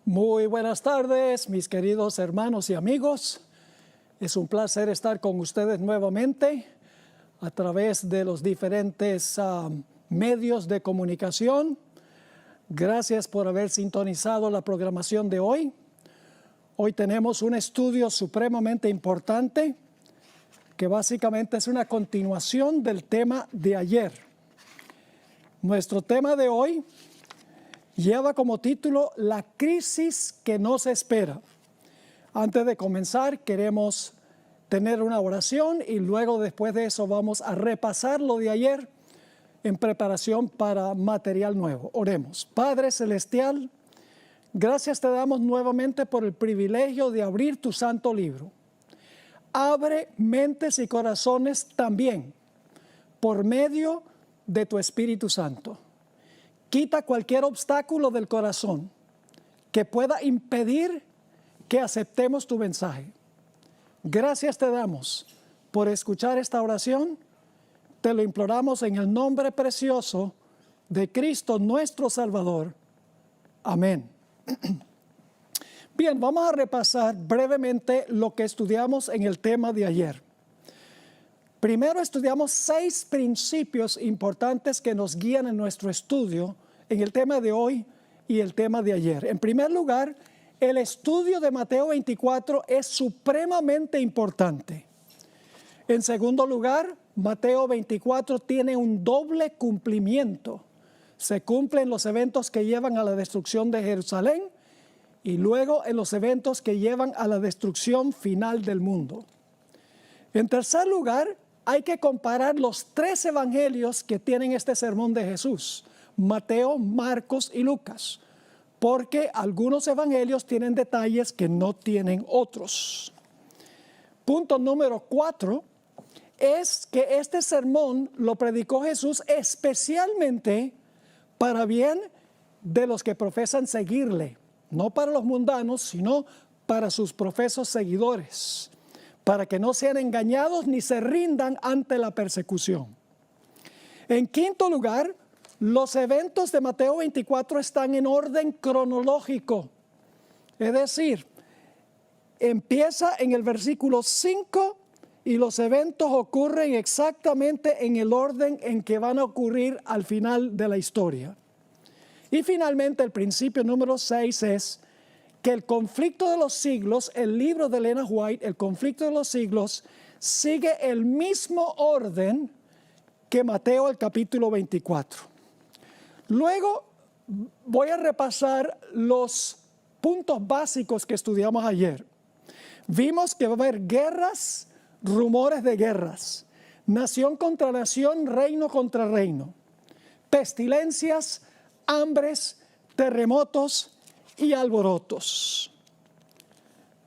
Muy buenas tardes, mis queridos hermanos y amigos. Es un placer estar con ustedes nuevamente a través de los diferentes medios de comunicación. Gracias por haber sintonizado la programación de hoy. Hoy tenemos un estudio supremamente importante que básicamente es una continuación del tema de ayer. Nuestro tema de hoy lleva como título La crisis que nos espera. Antes de comenzar, queremos tener una oración y luego después de eso vamos a repasar lo de ayer en preparación para material nuevo. Oremos. Padre Celestial, gracias te damos nuevamente por el privilegio de abrir tu santo libro. Abre mentes y corazones también por medio de tu Espíritu Santo. Quita cualquier obstáculo del corazón que pueda impedir que aceptemos tu mensaje. Gracias te damos por escuchar esta oración. Te lo imploramos en el nombre precioso de Cristo nuestro Salvador. Amén. Bien, vamos a repasar brevemente lo que estudiamos en el tema de ayer. Primero estudiamos 6 principios importantes que nos guían en nuestro estudio en el tema de hoy y el tema de ayer. En primer lugar, el estudio de Mateo 24 es supremamente importante. En segundo lugar, Mateo 24 tiene un doble cumplimiento. Se cumplen los eventos que llevan a la destrucción de Jerusalén y luego en los eventos que llevan a la destrucción final del mundo. En tercer lugar, hay que comparar los 3 evangelios que tienen este sermón de Jesús: Mateo, Marcos y Lucas, porque algunos evangelios tienen detalles que no tienen otros. Punto número 4 es que este sermón lo predicó Jesús especialmente para bien de los que profesan seguirle, no para los mundanos, sino para sus profesos seguidores, para que no sean engañados ni se rindan ante la persecución. En quinto lugar, los eventos de Mateo 24 están en orden cronológico. Es decir, empieza en el versículo 5 y los eventos ocurren exactamente en el orden en que van a ocurrir al final de la historia. Y finalmente el principio número 6 es que el conflicto de los siglos, el libro de Elena White, el conflicto de los siglos, sigue el mismo orden que Mateo el capítulo 24. Luego voy a repasar los puntos básicos que estudiamos ayer. Vimos que va a haber guerras, rumores de guerras, nación contra nación, reino contra reino, pestilencias, hambres, terremotos y alborotos.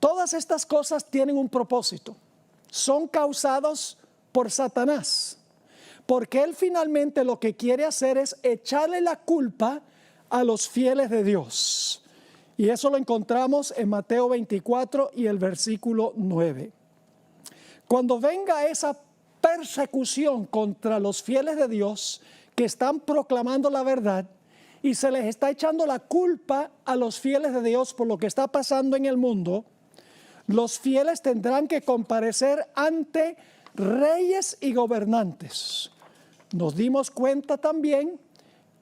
Todas estas cosas tienen un propósito. Son causados por Satanás, porque él finalmente lo que quiere hacer es echarle la culpa a los fieles de Dios. Y eso lo encontramos en Mateo 24 y el versículo 9. Cuando venga esa persecución contra los fieles de Dios que están proclamando la verdad, y se les está echando la culpa a los fieles de Dios por lo que está pasando en el mundo, los fieles tendrán que comparecer ante reyes y gobernantes. Nos dimos cuenta también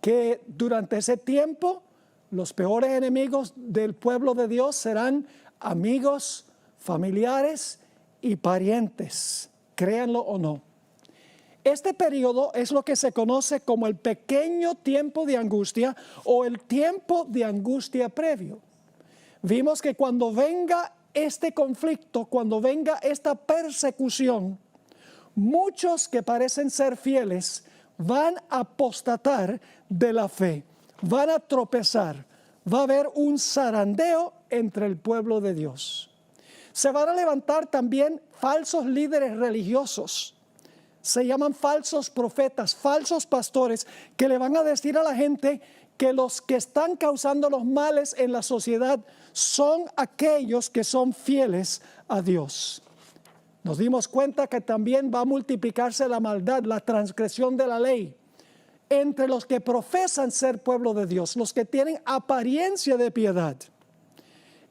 que durante ese tiempo los peores enemigos del pueblo de Dios serán amigos, familiares y parientes, créanlo o no. Este periodo es lo que se conoce como el pequeño tiempo de angustia o el tiempo de angustia previo. Vimos que cuando venga este conflicto, cuando venga esta persecución, muchos que parecen ser fieles van a apostatar de la fe, van a tropezar, va a haber un zarandeo entre el pueblo de Dios. Se van a levantar también falsos líderes religiosos. Se llaman falsos profetas, falsos pastores, que le van a decir a la gente que los que están causando los males en la sociedad son aquellos que son fieles a Dios. Nos dimos cuenta que también va a multiplicarse la maldad, la transgresión de la ley entre los que profesan ser pueblo de Dios, los que tienen apariencia de piedad.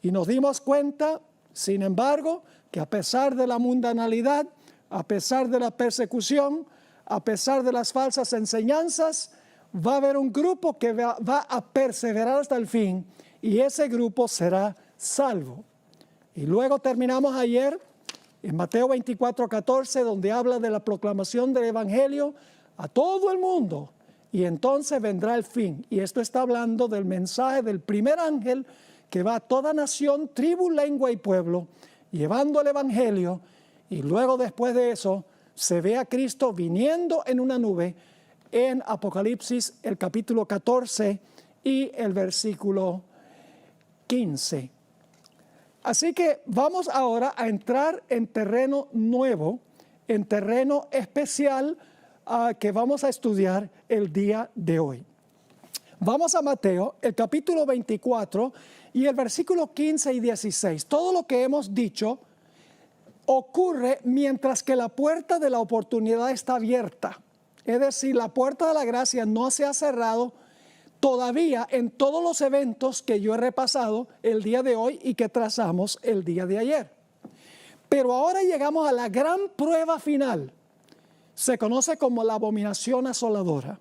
Y nos dimos cuenta, sin embargo, que a pesar de la mundanalidad, a pesar de la persecución, a pesar de las falsas enseñanzas, va a haber un grupo que va a perseverar hasta el fin, y ese grupo será salvo. Y luego terminamos ayer en Mateo 24:14, donde habla de la proclamación del Evangelio a todo el mundo, y entonces vendrá el fin. Y esto está hablando del mensaje del primer ángel que va a toda nación, tribu, lengua y pueblo, llevando el Evangelio, y luego después de eso se ve a Cristo viniendo en una nube en Apocalipsis, el capítulo 14 y el versículo 15. Así que vamos ahora a entrar en terreno nuevo, en terreno especial que vamos a estudiar el día de hoy. Vamos a Mateo, el capítulo 24 y el versículo 15 y 16. Todo lo que hemos dicho ocurre mientras que la puerta de la oportunidad está abierta. Es decir, la puerta de la gracia no se ha cerrado todavía en todos los eventos que yo he repasado el día de hoy y que trazamos el día de ayer. Pero ahora llegamos a la gran prueba final. Se conoce como la abominación asoladora.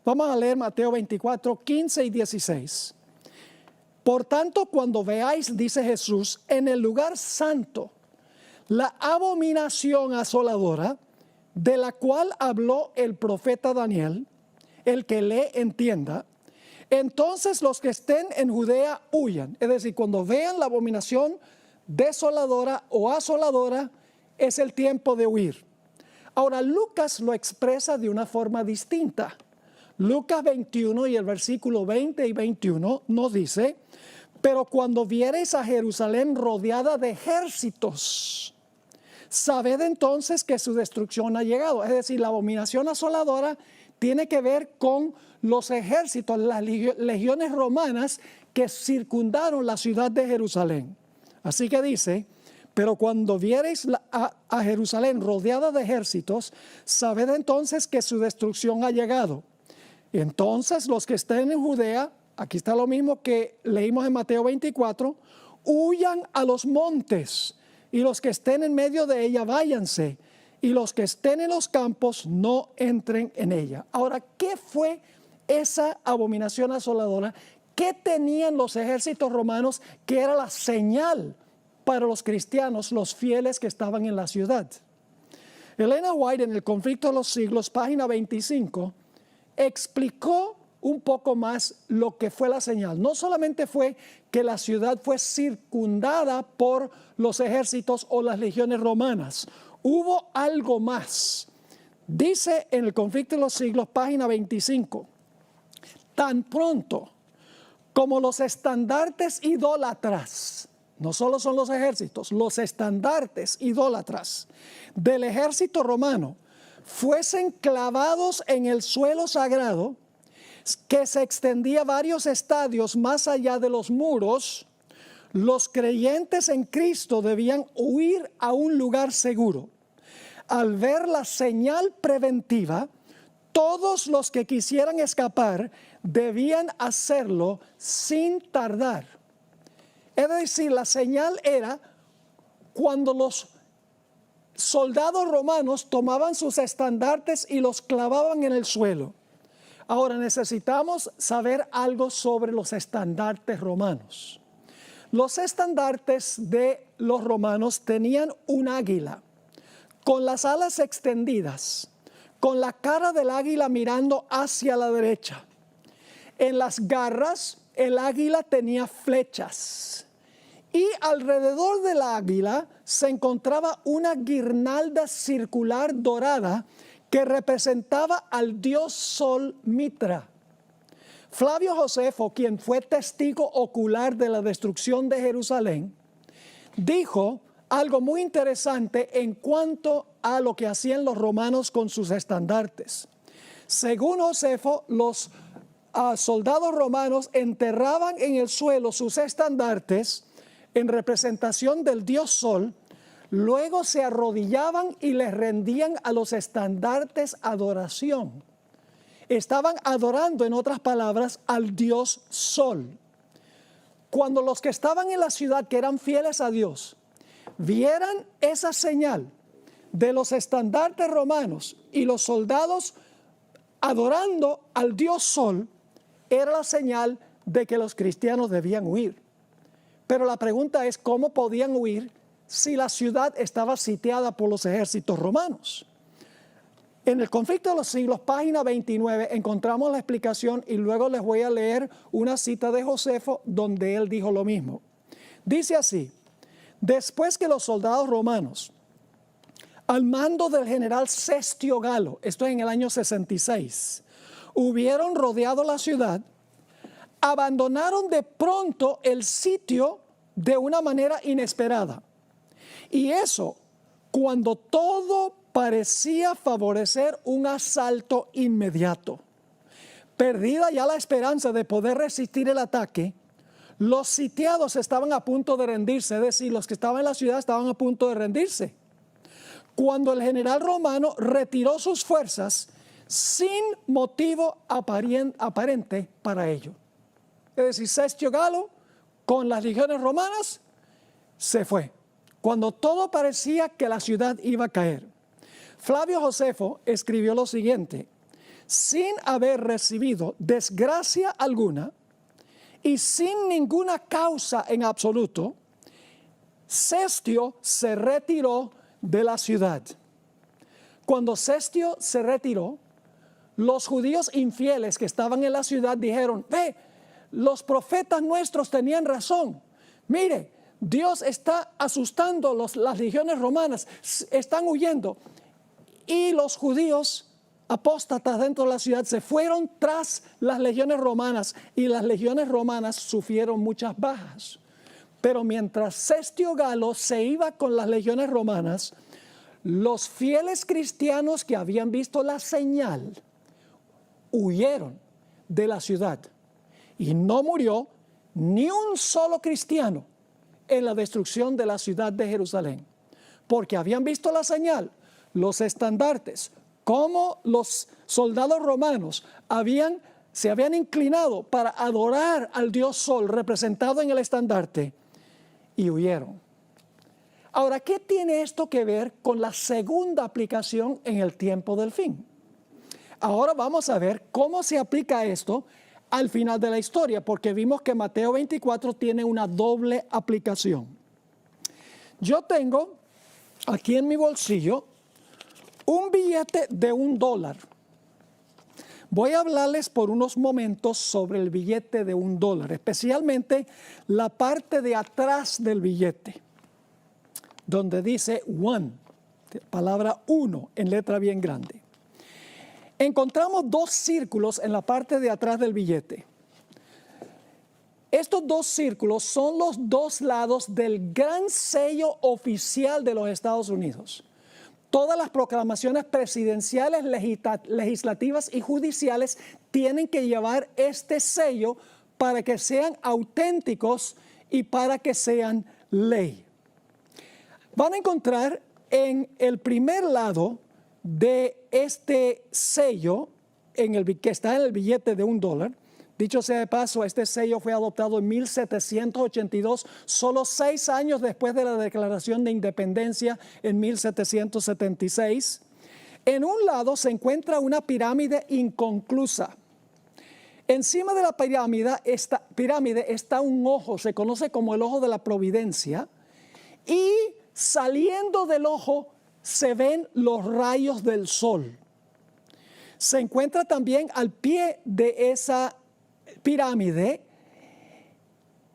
Vamos a leer Mateo 24, 15 y 16. Por tanto, cuando veáis, dice Jesús, en el lugar santo, la abominación asoladora, de la cual habló el profeta Daniel, el que lee entienda, entonces los que estén en Judea huyan. Es decir, cuando vean la abominación desoladora o asoladora, es el tiempo de huir. Ahora, Lucas lo expresa de una forma distinta. Lucas 21 y el versículo 20 y 21 nos dice, pero cuando viereis a Jerusalén rodeada de ejércitos, sabed entonces que su destrucción ha llegado. Es decir, la abominación asoladora tiene que ver con los ejércitos, las legiones romanas que circundaron la ciudad de Jerusalén. Así que dice, pero cuando viereis a Jerusalén rodeada de ejércitos, sabed entonces que su destrucción ha llegado. Entonces los que estén en Judea, aquí está lo mismo que leímos en Mateo 24, huyan a los montes, y los que estén en medio de ella váyanse, y los que estén en los campos no entren en ella. Ahora, ¿qué fue esa abominación asoladora? ¿Qué tenían los ejércitos romanos que era la señal para los cristianos, los fieles que estaban en la ciudad? Elena White, en El conflicto de los siglos, página 25, explicó un poco más lo que fue la señal. No solamente fue que la ciudad fue circundada por los ejércitos o las legiones romanas, hubo algo más. Dice en El conflicto de los siglos, página 25, tan pronto como los estandartes idólatras, no solo son los ejércitos, los estandartes idólatras del ejército romano fuesen clavados en el suelo sagrado, que se extendía varios estadios más allá de los muros, los creyentes en Cristo debían huir a un lugar seguro. Al ver la señal preventiva, todos los que quisieran escapar debían hacerlo sin tardar. Es decir, la señal era cuando los soldados romanos tomaban sus estandartes y los clavaban en el suelo. Ahora necesitamos saber algo sobre los estandartes romanos. Los estandartes de los romanos tenían un águila con las alas extendidas, con la cara del águila mirando hacia la derecha. En las garras el águila tenía flechas y alrededor del águila se encontraba una guirnalda circular dorada que representaba al dios Sol Mitra. Flavio Josefo, quien fue testigo ocular de la destrucción de Jerusalén, dijo algo muy interesante en cuanto a lo que hacían los romanos con sus estandartes. Según Josefo, los soldados romanos enterraban en el suelo sus estandartes en representación del dios Sol. Luego se arrodillaban y les rendían a los estandartes adoración. Estaban adorando, en otras palabras, al dios Sol. Cuando los que estaban en la ciudad, que eran fieles a Dios, vieran esa señal de los estandartes romanos y los soldados adorando al dios Sol, era la señal de que los cristianos debían huir. Pero la pregunta es, ¿cómo podían huir si la ciudad estaba sitiada por los ejércitos romanos? En el Conflicto de los Siglos, página 29, encontramos la explicación y luego les voy a leer una cita de Josefo donde él dijo lo mismo. Dice así: después que los soldados romanos, al mando del general Cestio Galo, esto es en el año 66, hubieron rodeado la ciudad, abandonaron de pronto el sitio de una manera inesperada. Y eso cuando todo parecía favorecer un asalto inmediato. Perdida ya la esperanza de poder resistir el ataque, los sitiados estaban a punto de rendirse, es decir, los que estaban en la ciudad estaban a punto de rendirse, cuando el general romano retiró sus fuerzas sin motivo aparente para ello. Es decir, Cestio Galo con las legiones romanas se fue, cuando todo parecía que la ciudad iba a caer. Flavio Josefo escribió lo siguiente: sin haber recibido desgracia alguna y sin ninguna causa en absoluto, Cestio se retiró de la ciudad. Cuando Cestio se retiró, los judíos infieles que estaban en la ciudad dijeron: ve, los profetas nuestros tenían razón. Mire, Dios está asustando las legiones romanas, están huyendo. Y los judíos apóstatas dentro de la ciudad se fueron tras las legiones romanas y las legiones romanas sufrieron muchas bajas. Pero mientras Cestio Galo se iba con las legiones romanas, los fieles cristianos que habían visto la señal huyeron de la ciudad y no murió ni un solo cristiano en la destrucción de la ciudad de Jerusalén, porque habían visto la señal, los estandartes, como los soldados romanos se habían inclinado para adorar al dios Sol representado en el estandarte y huyeron. Ahora, ¿qué tiene esto que ver con la segunda aplicación en el tiempo del fin? Ahora vamos a ver cómo se aplica esto al final de la historia, porque vimos que Mateo 24 tiene una doble aplicación. Yo tengo aquí en mi bolsillo un billete de $1. Voy a hablarles por unos momentos sobre el billete de $1, especialmente la parte de atrás del billete, donde dice one, palabra uno en letra bien grande. Encontramos dos círculos en la parte de atrás del billete. Estos dos círculos son los dos lados del gran sello oficial de los Estados Unidos. Todas las proclamaciones presidenciales, legislativas y judiciales tienen que llevar este sello para que sean auténticos y para que sean ley. Van a encontrar en el primer lado de este sello, que está en el billete de $1, dicho sea de paso, este sello fue adoptado en 1782, solo 6 años después de la Declaración de Independencia en 1776. En un lado se encuentra una pirámide inconclusa. Encima de la pirámide está un ojo, se conoce como el ojo de la providencia, y saliendo del ojo se ven los rayos del sol. Se encuentra también al pie de esa pirámide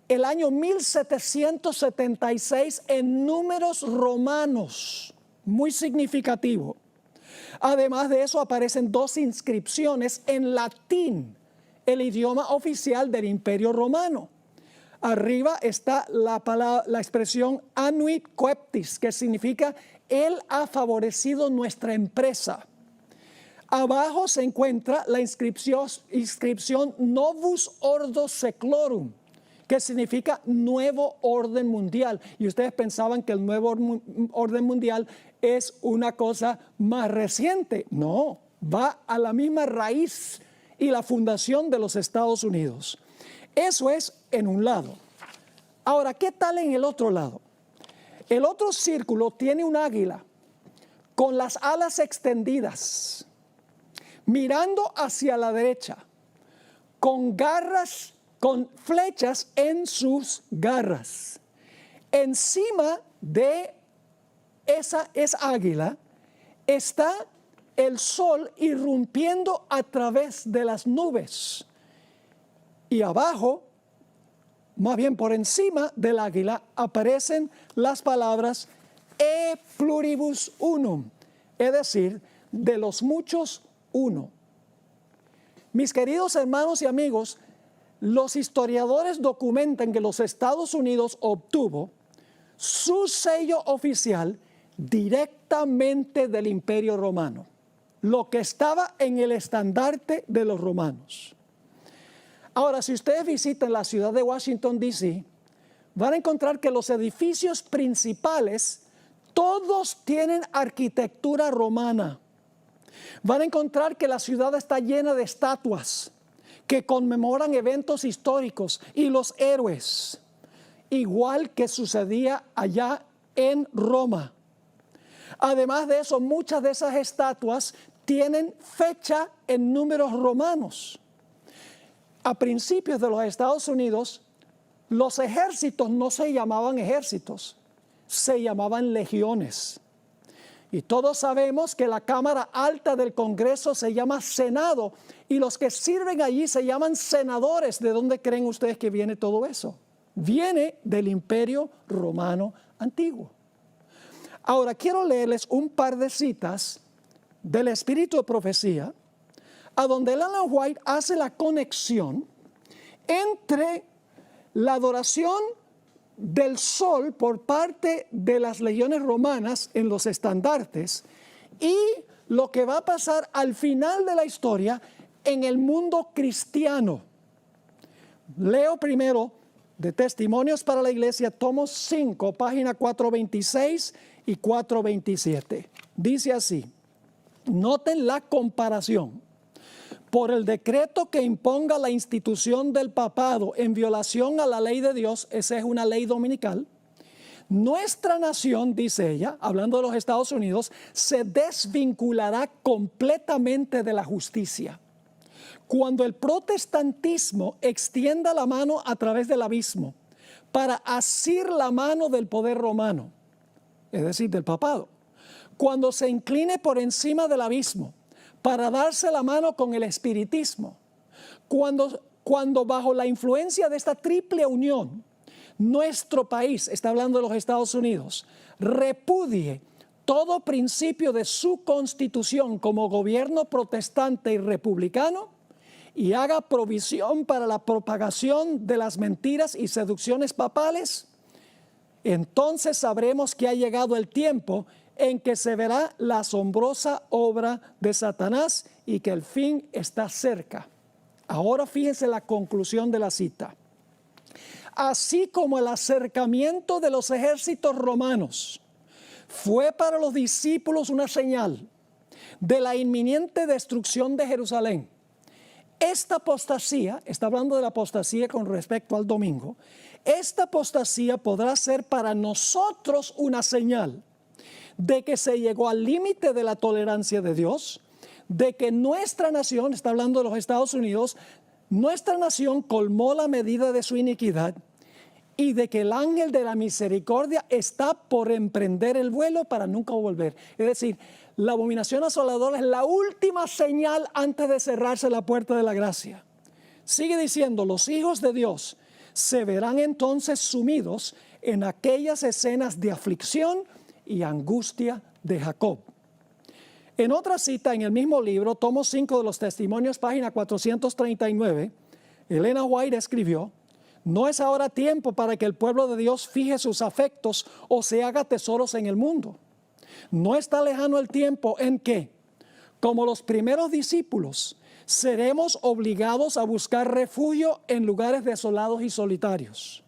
el año 1776 en números romanos, muy significativo. Además de eso aparecen 2 inscripciones en latín, el idioma oficial del Imperio Romano. Arriba está la expresión annuit coeptis, que significa Él ha favorecido nuestra empresa. Abajo se encuentra la inscripción Novus Ordo Seclorum, que significa nuevo orden mundial. Y ustedes pensaban que el nuevo orden mundial es una cosa más reciente. No, va a la misma raíz y la fundación de los Estados Unidos. Eso es en un lado. Ahora, ¿qué tal en el otro lado? El otro círculo tiene un águila con las alas extendidas, mirando hacia la derecha, con garras, con flechas en sus garras. Encima de esa águila está el sol irrumpiendo a través de las nubes. Y abajo, más bien por encima del águila, aparecen las palabras e pluribus unum, es decir, de los muchos uno. Mis queridos hermanos y amigos, los historiadores documentan que los Estados Unidos obtuvo su sello oficial directamente del Imperio Romano, lo que estaba en el estandarte de los romanos. Ahora, si ustedes visitan la ciudad de Washington, D.C., van a encontrar que los edificios principales todos tienen arquitectura romana. Van a encontrar que la ciudad está llena de estatuas que conmemoran eventos históricos y los héroes, igual que sucedía allá en Roma. Además de eso, muchas de esas estatuas tienen fecha en números romanos. A principios de los Estados Unidos, los ejércitos no se llamaban ejércitos, se llamaban legiones. Y todos sabemos que la Cámara Alta del Congreso se llama Senado, y los que sirven allí se llaman senadores. ¿De dónde creen ustedes que viene todo eso? Viene del Imperio Romano Antiguo. Ahora, quiero leerles un par de citas del Espíritu de Profecía, a donde Ellen White hace la conexión entre la adoración del sol por parte de las legiones romanas en los estandartes y lo que va a pasar al final de la historia en el mundo cristiano. Leo primero de Testimonios para la Iglesia, tomo 5, página 426 y 427. Dice así: noten la comparación. Por el decreto que imponga la institución del papado en violación a la ley de Dios, esa es una ley dominical, nuestra nación, dice ella, hablando de los Estados Unidos, se desvinculará completamente de la justicia. Cuando el protestantismo extienda la mano a través del abismo para asir la mano del poder romano, es decir, del papado, cuando se incline por encima del abismo para darse la mano con el espiritismo, cuando bajo la influencia de esta triple unión, nuestro país, está hablando de los Estados Unidos, repudie todo principio de su constitución como gobierno protestante y republicano y haga provisión para la propagación de las mentiras y seducciones papales, entonces sabremos que ha llegado el tiempo en que se verá la asombrosa obra de Satanás y que el fin está cerca. Ahora fíjense la conclusión de la cita. Así como el acercamiento de los ejércitos romanos fue para los discípulos una señal de la inminente destrucción de Jerusalén, esta apostasía, está hablando de la apostasía con respecto al domingo, esta apostasía podrá ser para nosotros una señal de que se llegó al límite de la tolerancia de Dios, de que nuestra nación, está hablando de los Estados Unidos, nuestra nación colmó la medida de su iniquidad y de que el ángel de la misericordia está por emprender el vuelo para nunca volver. Es decir, la abominación asoladora es la última señal antes de cerrarse la puerta de la gracia. Sigue diciendo, los hijos de Dios se verán entonces sumidos en aquellas escenas de aflicción y angustia de Jacob. En otra cita en el mismo libro, tomo 5 de los Testimonios, página 439, Ellen White escribió: no es ahora tiempo para que el pueblo de Dios fije sus afectos o se haga tesoros en el mundo. No está lejano el tiempo en que, como los primeros discípulos, seremos obligados a buscar refugio en lugares desolados y solitarios.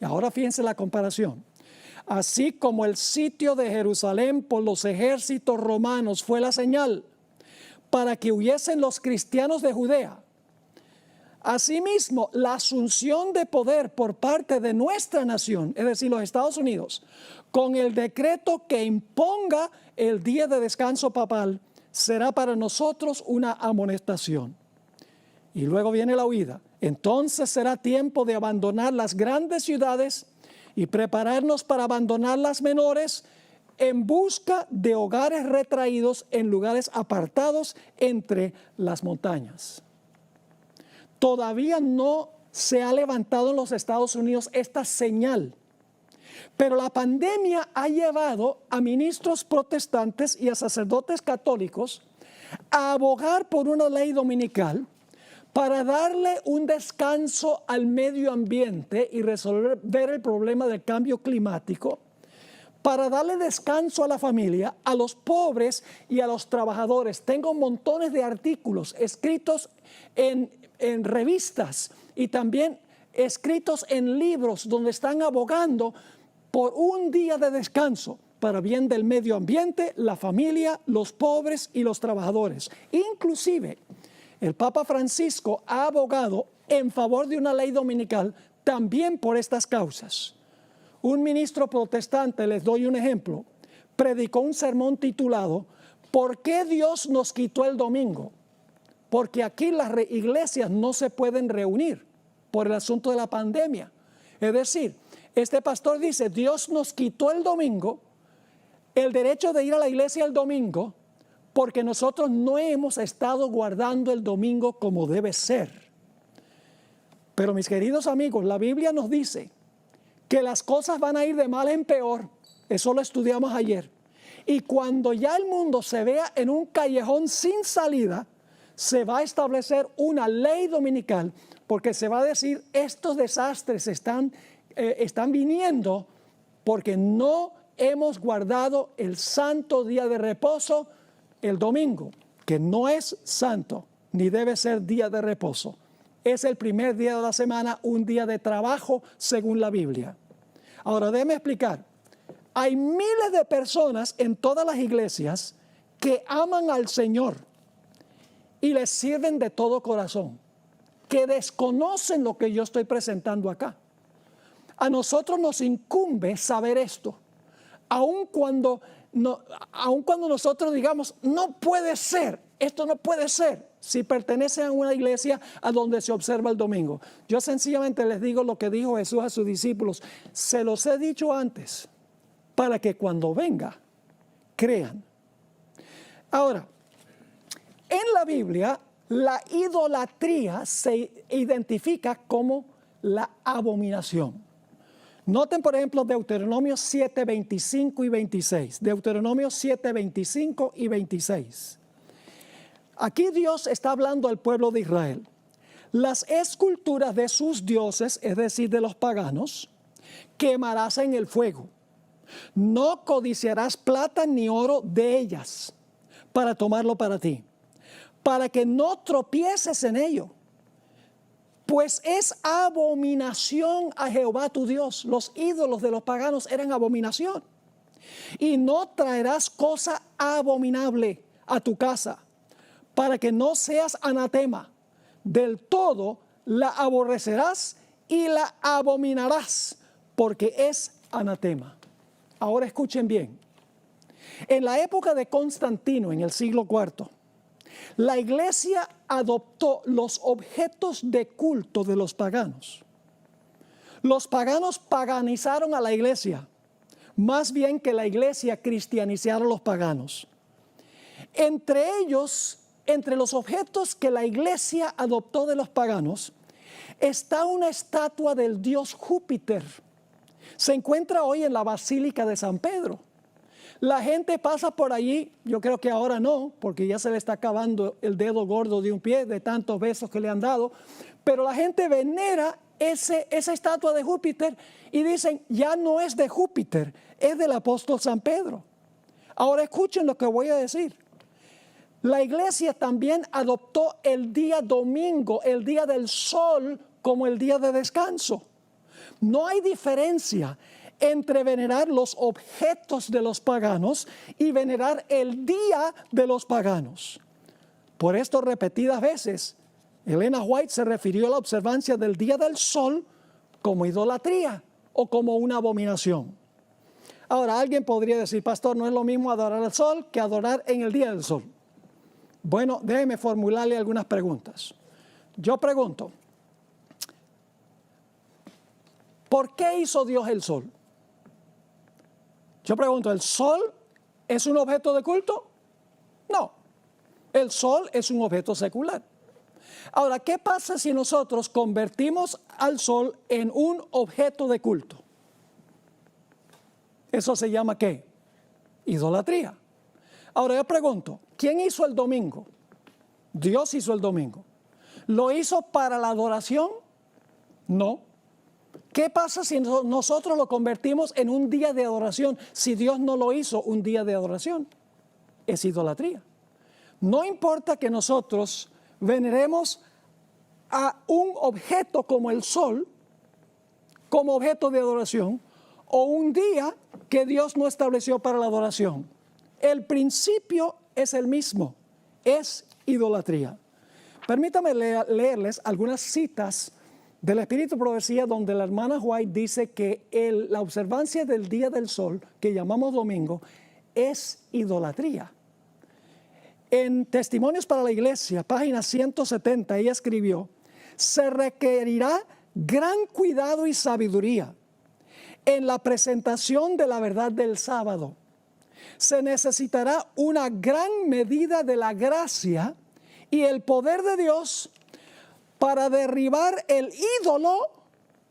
Y ahora fíjense la comparación. Así como el sitio de Jerusalén por los ejércitos romanos fue la señal para que huyesen los cristianos de Judea, Asimismo, la asunción de poder por parte de nuestra nación, es decir, los Estados Unidos, con el decreto que imponga el día de descanso papal, será para nosotros una amonestación. Y luego viene la huida. Entonces será tiempo de abandonar las grandes ciudades y prepararnos para abandonar las menores en busca de hogares retraídos en lugares apartados entre las montañas. Todavía no se ha levantado en los Estados Unidos esta señal, pero la pandemia ha llevado a ministros protestantes y a sacerdotes católicos a abogar por una ley dominical para darle un descanso al medio ambiente y resolver el problema del cambio climático, para darle descanso a la familia, a los pobres y a los trabajadores. Tengo montones de artículos escritos en revistas y también escritos en libros donde están abogando por un día de descanso para bien del medio ambiente, la familia, los pobres y los trabajadores. Inclusive, el Papa Francisco ha abogado en favor de una ley dominical también por estas causas. Un ministro protestante, les doy un ejemplo, predicó un sermón titulado ¿Por qué Dios nos quitó el domingo? Porque aquí las iglesias no se pueden reunir por el asunto de la pandemia. Es decir, este pastor dice, Dios nos quitó el domingo, el derecho de ir a la iglesia el domingo, porque nosotros no hemos estado guardando el domingo como debe ser. Pero mis queridos amigos, la Biblia nos dice que las cosas van a ir de mal en peor. Eso lo estudiamos ayer. Y cuando ya el mundo se vea en un callejón sin salida, se va a establecer una ley dominical, porque se va a decir, estos desastres están viniendo porque no hemos guardado el santo día de reposo, el domingo, que no es santo, ni debe ser día de reposo. Es el primer día de la semana, un día de trabajo según la Biblia. Ahora, déjeme explicar. Hay miles de personas en todas las iglesias que aman al Señor y les sirven de todo corazón, que desconocen lo que yo estoy presentando acá. A nosotros nos incumbe saber esto, aun cuando nosotros digamos, no puede ser, esto no puede ser, si pertenecen a una iglesia a donde se observa el domingo. Yo sencillamente les digo lo que dijo Jesús a sus discípulos, se los he dicho antes, para que cuando venga, crean. Ahora, en la Biblia, la idolatría se identifica como la abominación. Noten, por ejemplo, Deuteronomio 7, 25 y 26. Deuteronomio 7, 25 y 26. Aquí Dios está hablando al pueblo de Israel. Las esculturas de sus dioses, es decir, de los paganos, quemarás en el fuego. No codiciarás plata ni oro de ellas para tomarlo para ti, para que no tropieces en ello. Pues es abominación a Jehová tu Dios. Los ídolos de los paganos eran abominación. Y no traerás cosa abominable a tu casa, para que no seas anatema. Del todo la aborrecerás y la abominarás, porque es anatema. Ahora escuchen bien. En la época de Constantino, en el siglo IV, la iglesia adoptó los objetos de culto de los paganos. Los paganos paganizaron a la iglesia, más bien que la iglesia cristianizara a los paganos. Entre ellos, entre los objetos que la iglesia adoptó de los paganos, está una estatua del dios Júpiter. Se encuentra hoy en la Basílica de San Pedro. La gente pasa por allí, yo creo que ahora no, porque ya se le está acabando el dedo gordo de un pie de tantos besos que le han dado, pero la gente venera esa estatua de Júpiter y dicen, ya no es de Júpiter, es del apóstol San Pedro. Ahora escuchen lo que voy a decir. La iglesia también adoptó el día domingo, el día del sol, como el día de descanso. No hay diferencia entre venerar los objetos de los paganos y venerar el día de los paganos. Por esto, repetidas veces, Elena White se refirió a la observancia del día del sol como idolatría o como una abominación. Ahora, alguien podría decir, pastor, no es lo mismo adorar al sol que adorar en el día del sol. Bueno, déjeme formularle algunas preguntas. Yo pregunto, ¿por qué hizo Dios el sol? Yo pregunto, ¿el sol es un objeto de culto? No, el sol es un objeto secular. Ahora, ¿qué pasa si nosotros convertimos al sol en un objeto de culto? ¿Eso se llama qué? Idolatría. Ahora yo pregunto, ¿quién hizo el domingo? Dios hizo el domingo. ¿Lo hizo para la adoración? No. ¿Qué pasa si nosotros lo convertimos en un día de adoración si Dios no lo hizo un día de adoración? Es idolatría. No importa que nosotros veneremos a un objeto como el sol, como objeto de adoración, o un día que Dios no estableció para la adoración. El principio es el mismo, es idolatría. Permítame leerles algunas citas del Espíritu Profecía donde la hermana White dice que la observancia del día del sol, que llamamos domingo, es idolatría. En Testimonios para la Iglesia, página 170, ella escribió, se requerirá gran cuidado y sabiduría en la presentación de la verdad del sábado. Se necesitará una gran medida de la gracia y el poder de Dios para derribar el ídolo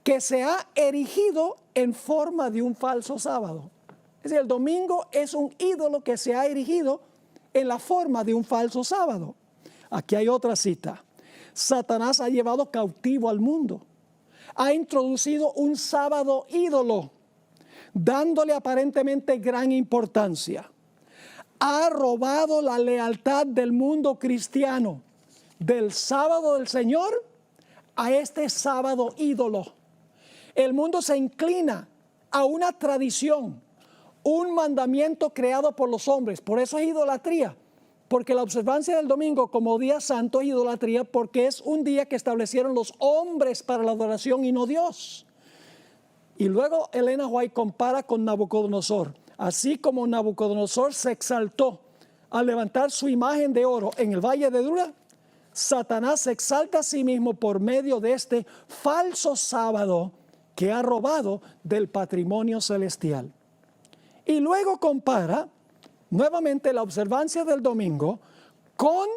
que se ha erigido en forma de un falso sábado. Es decir, el domingo es un ídolo que se ha erigido en la forma de un falso sábado. Aquí hay otra cita. Satanás ha llevado cautivo al mundo. Ha introducido un sábado ídolo, dándole aparentemente gran importancia. Ha robado la lealtad del mundo cristiano, del sábado del Señor a este sábado ídolo. El mundo se inclina a una tradición, un mandamiento creado por los hombres. Por eso es idolatría, porque la observancia del domingo como día santo es idolatría, porque es un día que establecieron los hombres para la adoración y no Dios. Y luego Elena White compara con Nabucodonosor. Así como Nabucodonosor se exaltó al levantar su imagen de oro en el valle de Dura, Satanás se exalta a sí mismo por medio de este falso sábado que ha robado del patrimonio celestial. Y luego compara nuevamente la observancia del domingo con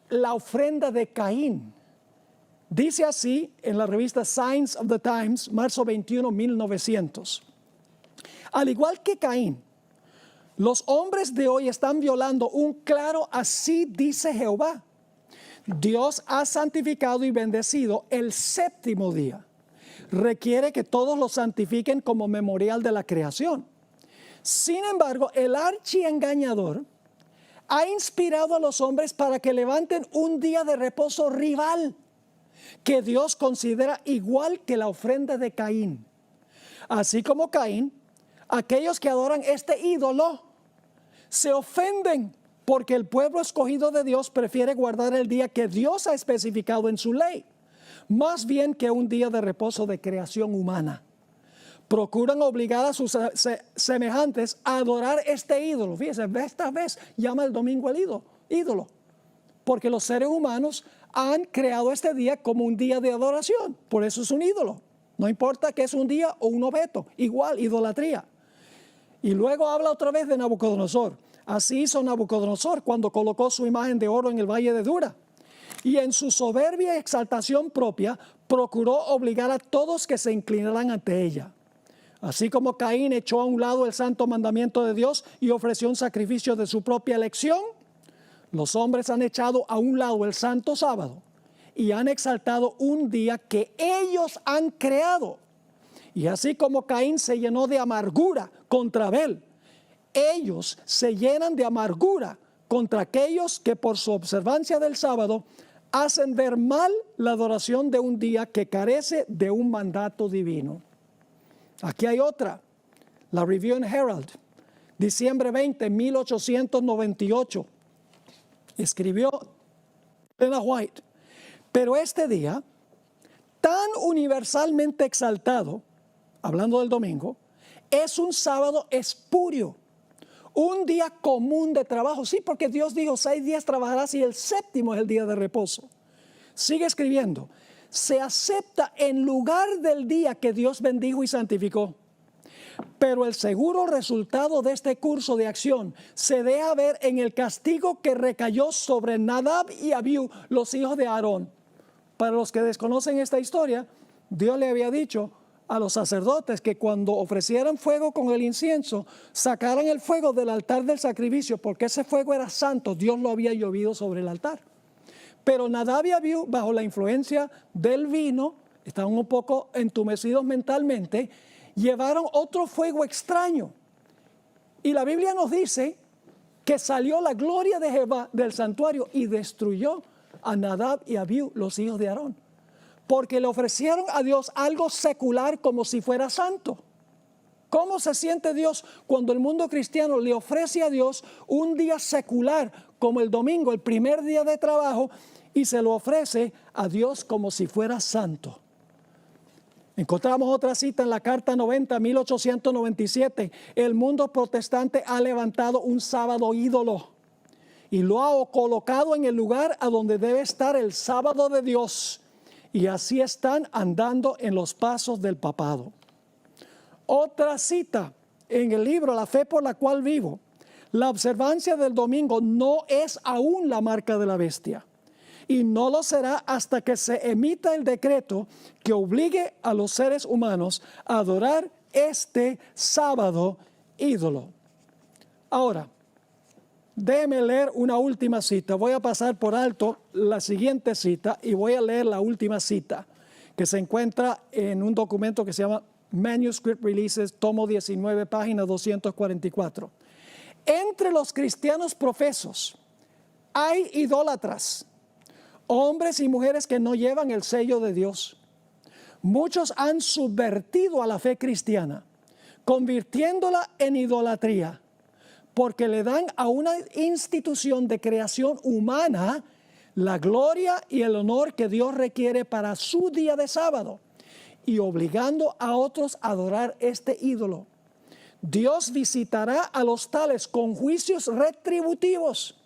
la ofrenda de Caín. Dice así en la revista Signs of the Times, marzo 21, 1900. Al igual que Caín, los hombres de hoy están violando un claro así dice Jehová. Dios ha santificado y bendecido el séptimo día. Requiere que todos lo santifiquen como memorial de la creación. Sin embargo, el archiengañador ha inspirado a los hombres para que levanten un día de reposo rival que Dios considera igual que la ofrenda de Caín. Así como Caín, aquellos que adoran este ídolo se ofenden porque el pueblo escogido de Dios prefiere guardar el día que Dios ha especificado en su ley, más bien que un día de reposo de creación humana. Procuran obligar a sus semejantes a adorar este ídolo. Fíjense, esta vez llama el domingo el ídolo, porque los seres humanos han creado este día como un día de adoración. Por eso es un ídolo. No importa que es un día o un objeto, igual, idolatría. Y luego habla otra vez de Nabucodonosor. Así hizo Nabucodonosor cuando colocó su imagen de oro en el valle de Dura. Y en su soberbia y exaltación propia, procuró obligar a todos que se inclinaran ante ella. Así como Caín echó a un lado el santo mandamiento de Dios y ofreció un sacrificio de su propia elección, los hombres han echado a un lado el santo sábado y han exaltado un día que ellos han creado. Y así como Caín se llenó de amargura contra Abel, ellos se llenan de amargura contra aquellos que por su observancia del sábado hacen ver mal la adoración de un día que carece de un mandato divino. Aquí hay otra, la Review and Herald, diciembre 20, 1898. Escribió Elena White: Pero este día, tan universalmente exaltado, hablando del domingo, es un sábado espurio, un día común de trabajo. Sí, porque Dios dijo 6 días trabajarás y el séptimo es el día de reposo. Sigue escribiendo, se acepta en lugar del día que Dios bendijo y santificó. Pero el seguro resultado de este curso de acción se deja ver en el castigo que recayó sobre Nadab y Abiú, los hijos de Aarón. Para los que desconocen esta historia, Dios le había dicho a los sacerdotes que cuando ofrecieran fuego con el incienso, sacaran el fuego del altar del sacrificio, porque ese fuego era santo, Dios lo había llovido sobre el altar. Pero Nadab y Abiú, bajo la influencia del vino, estaban un poco entumecidos mentalmente, llevaron otro fuego extraño. Y la Biblia nos dice que salió la gloria de Jehová del santuario y destruyó a Nadab y Abiú, los hijos de Aarón, porque le ofrecieron a Dios algo secular como si fuera santo. ¿Cómo se siente Dios cuando el mundo cristiano le ofrece a Dios un día secular como el domingo, el primer día de trabajo, y se lo ofrece a Dios como si fuera santo? Encontramos otra cita en la Carta 90, 1897. El mundo protestante ha levantado un sábado ídolo y lo ha colocado en el lugar a donde debe estar el sábado de Dios. Y así están andando en los pasos del papado. Otra cita en el libro La fe por la cual vivo. La observancia del domingo no es aún la marca de la bestia. Y no lo será hasta que se emita el decreto que obligue a los seres humanos a adorar este sábado ídolo. Ahora, déjeme leer una última cita. Voy a pasar por alto la siguiente cita y voy a leer la última cita que se encuentra en un documento que se llama Manuscript Releases, tomo 19, página 244. Entre los cristianos profesos hay idólatras, hombres y mujeres que no llevan el sello de Dios. Muchos han subvertido a la fe cristiana, convirtiéndola en idolatría, porque le dan a una institución de creación humana la gloria y el honor que Dios requiere para su día de sábado, y obligando a otros a adorar este ídolo. Dios visitará a los tales con juicios retributivos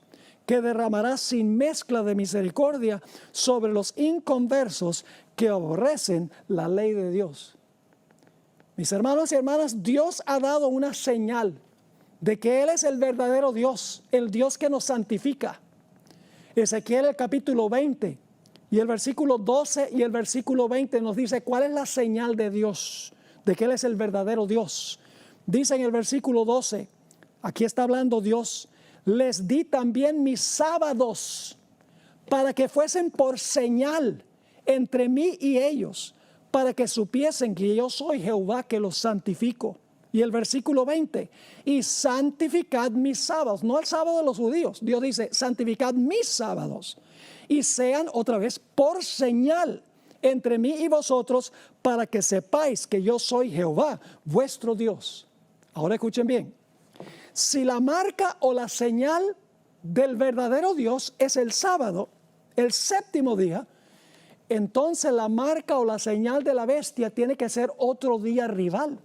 que derramará sin mezcla de misericordia sobre los inconversos que aborrecen la ley de Dios. Mis hermanos y hermanas, Dios ha dado una señal de que Él es el verdadero Dios, el Dios que nos santifica. Ezequiel el capítulo 20 y el versículo 12 y el versículo 20 nos dice cuál es la señal de Dios, de que Él es el verdadero Dios. Dice en el versículo 12, aquí está hablando Dios: les di también mis sábados para que fuesen por señal entre mí y ellos, para que supiesen que yo soy Jehová que los santifico. Y el versículo 20, y santificad mis sábados, no el sábado de los judíos. Dios dice, santificad mis sábados, y sean otra vez por señal entre mí y vosotros, para que sepáis que yo soy Jehová, vuestro Dios. Ahora escuchen bien. Si la marca o la señal del verdadero Dios es el sábado, el séptimo día, entonces la marca o la señal de la bestia tiene que ser otro día rival.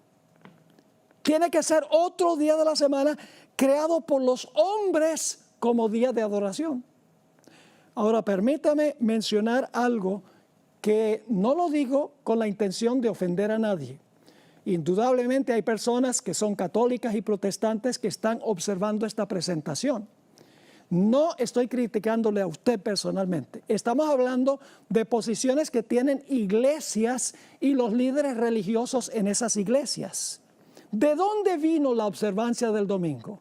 Tiene que ser otro día de la semana creado por los hombres como día de adoración. Ahora permítame mencionar algo que no lo digo con la intención de ofender a nadie. Indudablemente hay personas que son católicas y protestantes que están observando esta presentación. No estoy criticándole a usted personalmente. Estamos hablando de posiciones que tienen iglesias y los líderes religiosos en esas iglesias. ¿De dónde vino la observancia del domingo?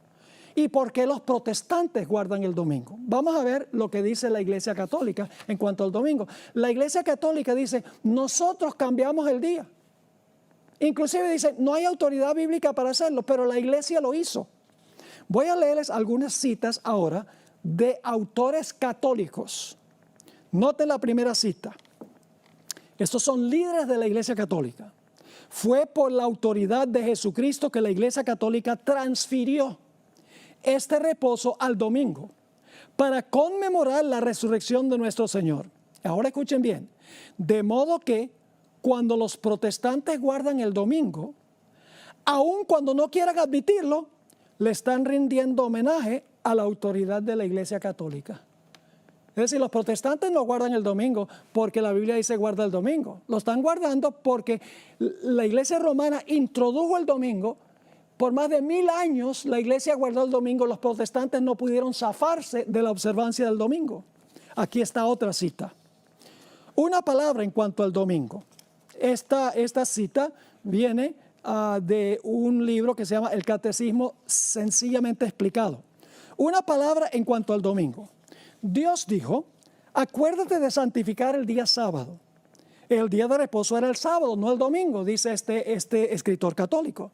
¿Y por qué los protestantes guardan el domingo? Vamos a ver lo que dice la Iglesia Católica en cuanto al domingo. La Iglesia Católica dice, nosotros cambiamos el día. Inclusive dice, no hay autoridad bíblica para hacerlo, pero la Iglesia lo hizo. Voy a leerles algunas citas ahora de autores católicos. Noten la primera cita. Estos son líderes de la Iglesia Católica. Fue por la autoridad de Jesucristo que la Iglesia Católica transfirió este reposo al domingo para conmemorar la resurrección de nuestro Señor. Ahora escuchen bien. De modo que cuando los protestantes guardan el domingo, aun cuando no quieran admitirlo, le están rindiendo homenaje a la autoridad de la Iglesia Católica. Es decir, los protestantes no guardan el domingo porque la Biblia dice guarda el domingo. Lo están guardando porque la Iglesia romana introdujo el domingo. Por más de 1000 años la Iglesia guardó el domingo. Los protestantes no pudieron zafarse de la observancia del domingo. Aquí está otra cita. Una palabra en cuanto al domingo. Esta cita viene de un libro que se llama El Catecismo Sencillamente Explicado. Una palabra en cuanto al domingo. Dios dijo, acuérdate de santificar el día sábado. El día de reposo era el sábado, no el domingo, dice este escritor católico.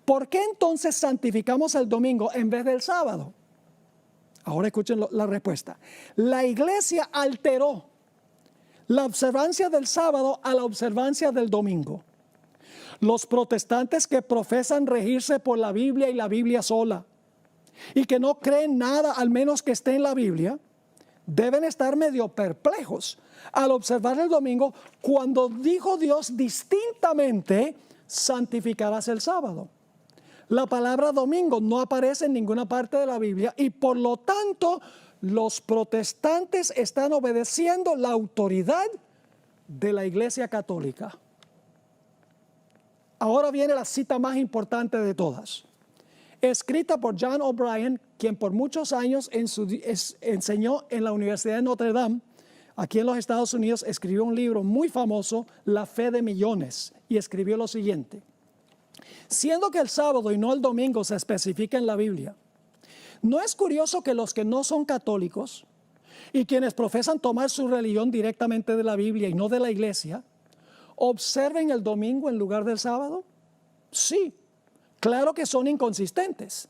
¿Por qué entonces santificamos el domingo en vez del sábado? Ahora escuchen la respuesta. La Iglesia alteró la observancia del sábado a la observancia del domingo. Los protestantes que profesan regirse por la Biblia y la Biblia sola, y que no creen nada al menos que esté en la Biblia, deben estar medio perplejos al observar el domingo cuando dijo Dios distintamente, santificarás el sábado. La palabra domingo no aparece en ninguna parte de la Biblia y por lo tanto los protestantes están obedeciendo la autoridad de la Iglesia Católica. Ahora viene la cita más importante de todas. Escrita por John O'Brien, quien por muchos años enseñó en la Universidad de Notre Dame, aquí en los Estados Unidos, escribió un libro muy famoso, La Fe de Millones, y escribió lo siguiente. Siendo que el sábado y no el domingo se especifica en la Biblia, ¿no es curioso que los que no son católicos y quienes profesan tomar su religión directamente de la Biblia y no de la iglesia, observen el domingo en lugar del sábado? Sí. Claro que son inconsistentes,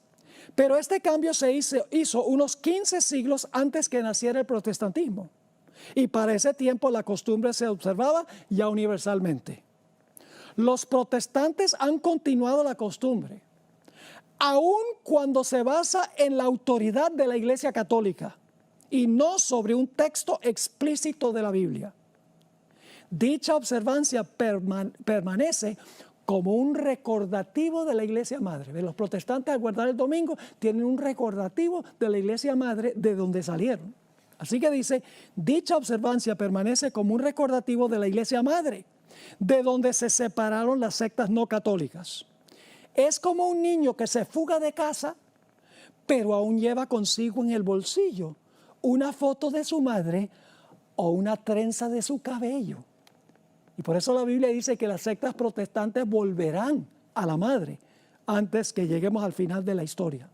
pero este cambio se hizo unos 15 siglos antes que naciera el protestantismo. Y para ese tiempo la costumbre se observaba ya universalmente. Los protestantes han continuado la costumbre, aun cuando se basa en la autoridad de la Iglesia Católica y no sobre un texto explícito de la Biblia. Dicha observancia permanece como un recordativo de la Iglesia Madre. Los protestantes al guardar el domingo tienen un recordativo de la Iglesia Madre de donde salieron. Así que dice, dicha observancia permanece como un recordativo de la Iglesia Madre, de donde se separaron las sectas no católicas. Es como un niño que se fuga de casa, pero aún lleva consigo en el bolsillo una foto de su madre o una trenza de su cabello. Y por eso la Biblia dice que las sectas protestantes volverán a la madre antes que lleguemos al final de la historia.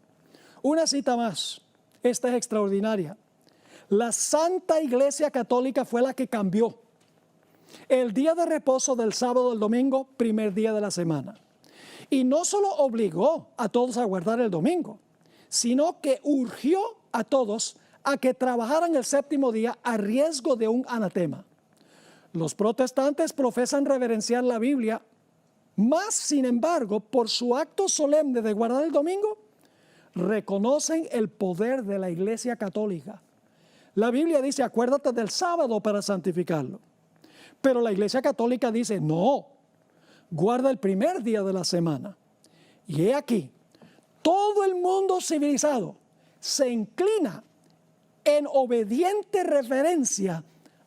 Una cita más, esta es extraordinaria. La Santa Iglesia Católica fue la que cambió el día de reposo del sábado al domingo, primer día de la semana. Y no solo obligó a todos a guardar el domingo, sino que urgió a todos a que trabajaran el séptimo día a riesgo de un anatema. Los protestantes profesan reverenciar la Biblia, más sin embargo, por su acto solemne de guardar el domingo, reconocen el poder de la Iglesia Católica. La Biblia dice, acuérdate del sábado para santificarlo. Pero la Iglesia Católica dice, no, guarda el primer día de la semana. Y he aquí, todo el mundo civilizado se inclina en obediente reverencia